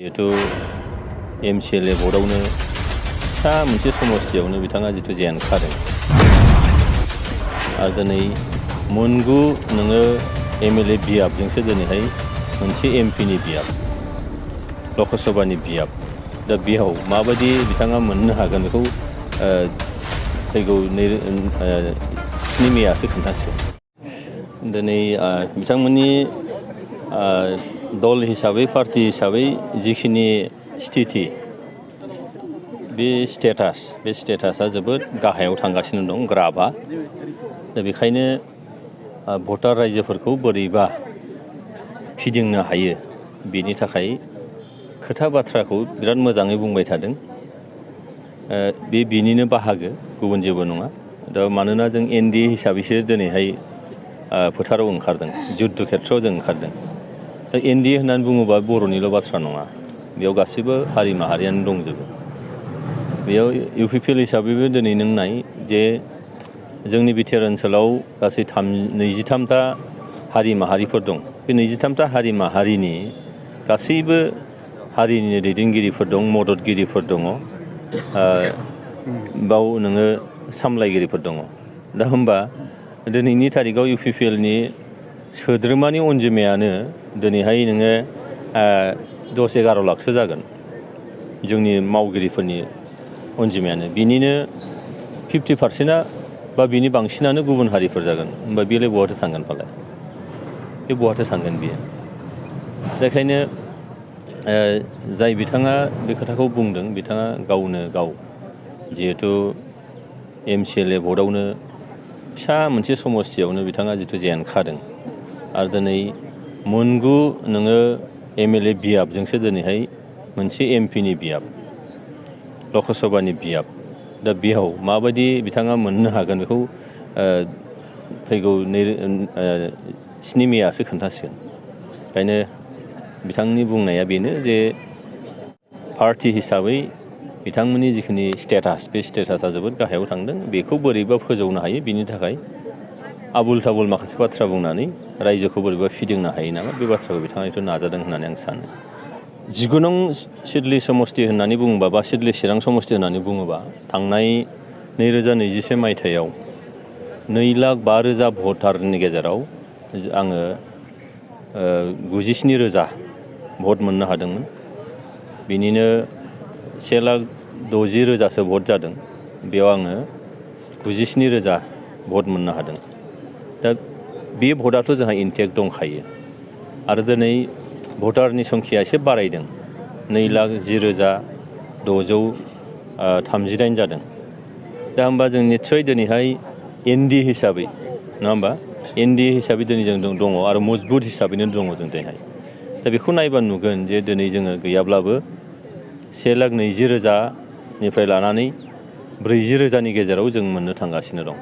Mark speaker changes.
Speaker 1: जिहेतु MCLA भटआवनो फिसा मोनसे समस्थियावनो बिथाङा जिथु जेनखादों आरो दिनै मोनगु नोङो MLA बियाबजोंसो दिनैहाय मोनसे MP नि बियाब लकसभानि बियाब दा बेयाव माबायदि बिथाङा मोननो हागोन बेखौ फैगौ 7 मेआसो खोन्थासिगोन। दिनै बिथांमोननि दल हिसाबै पार्टी हिसाबै जिखिनि स्थिति बे स्टेटासा जोबोद गाहायाव थांगासिनो दं ग्राफआ दा बेखायनो भटार रायजोफोरखौ बोरैबा फिदिंनो हायो बेनि थाखाय खोथा बाथ्राखौ बिराद मोजाङै बुंबाय थादों। बे बिनिनो बाहागो गुबुन जेबो नङा। दा मानोना जों NDA हिसाबैसो दिनैहाय फोथाराव ओंखारदों जुद्ध खेत्रआव जों ओंखारदों। दा NDA होननानै बुङोबा बर'निल' बाथ्रा नङा बेयाव गासैबो हारि माहारियानो दंजोबो। बेयाव UPPL हिसाबैबो दिनै नों नाय जे जोंनि बिटिआर ओनसोलाव गासै 23टा हारि माहारिफोर दं। बे 23टा हारि माहारिनि गासैबो हारिनि दैदेनगिरिफोर दं मददगिरिफोर दङ बाव नोङो सामलायगिरिफोर दङ। दा होमबा दिनैनि थारिखआव UPPLनि सोद्रोमानि अनजिमायानो दिनैहाय नोङो 10-11 लाखसो जागोन जोंनि मावगिरिफोरनि अनजिमायानो बिनिनो 50%आ बा बिनि बांसिनानो गुबुन हारिफोर जागोन। होमबा बेलाय बहाथो थांगोन फालाय बे बहाथो थांगोन बियो। बेखायनो जाय बिथाङा बे खोथाखौ बुंदों बिथाङा गावनो गाव जिहेतु MCLA भटआवनो फिसा मोनसे समस्थियावनो बिथाङा जिथु जेनखादों आरो दिनै मोनगु नोङो MLA बियाबजोंसो दिनैहाय मोनसे MP नि बियाब लकसभानि बियाब दा बेयाव माबायदि बिथाङा मोननो हागोन बेखौ फैगौ 7 मेआसो खोन्थासिगोन। ओंखायनो बिथांनि बुंनाया बेनो जे पार्टी हिसाबै बिथांमोननि जिखिनि स्टेटास बे स्टेटासा जोबोद गाहायाव थांदों बेखौ बोरैबा फोजौनो हायो बिनि थाखाय आबुल थाबुल माखासे बाथ्रा बुंनानै रायजोखौ बोरैबा फिदिंनो हायो नामा बे बाथ्राखौ बिथाङा नाजादों होननानै आं सानो। 19 नं सिडली समस्ति होननानै बुङोबा बा सिडली चिरां समस्ति होननानै बुङोबा थांनाय 2021 मायथाइयाव 2,05,000 भटारनि गेजेराव आङो 97,000 भट मोननो हादोंमोन। बिनिनो 1,60,000सो भट जादों बेयाव आङो 97,000 भट मोननो हादों। दा बे भटआथ' जोंहा इनटेक्ट दंखायो आरो दिनै भटारनि संख्याया एसे बारायदों 2,10,638 जादों। दा होमबा जों निस्सय दिनैहाय NDA हिसाबै नङा होमबा NDA हिसाबै दिनै जों दङ आरो मजबुत हिसाबैनो दङ जों दिनैहाय। दा बेखौ नायबा नुगोन जे दिनै जोङो गैयाब्लाबो 1,20,000निफ्राय लानानै 40,000नि गेजेराव जों मोननो थांगासिनो दं।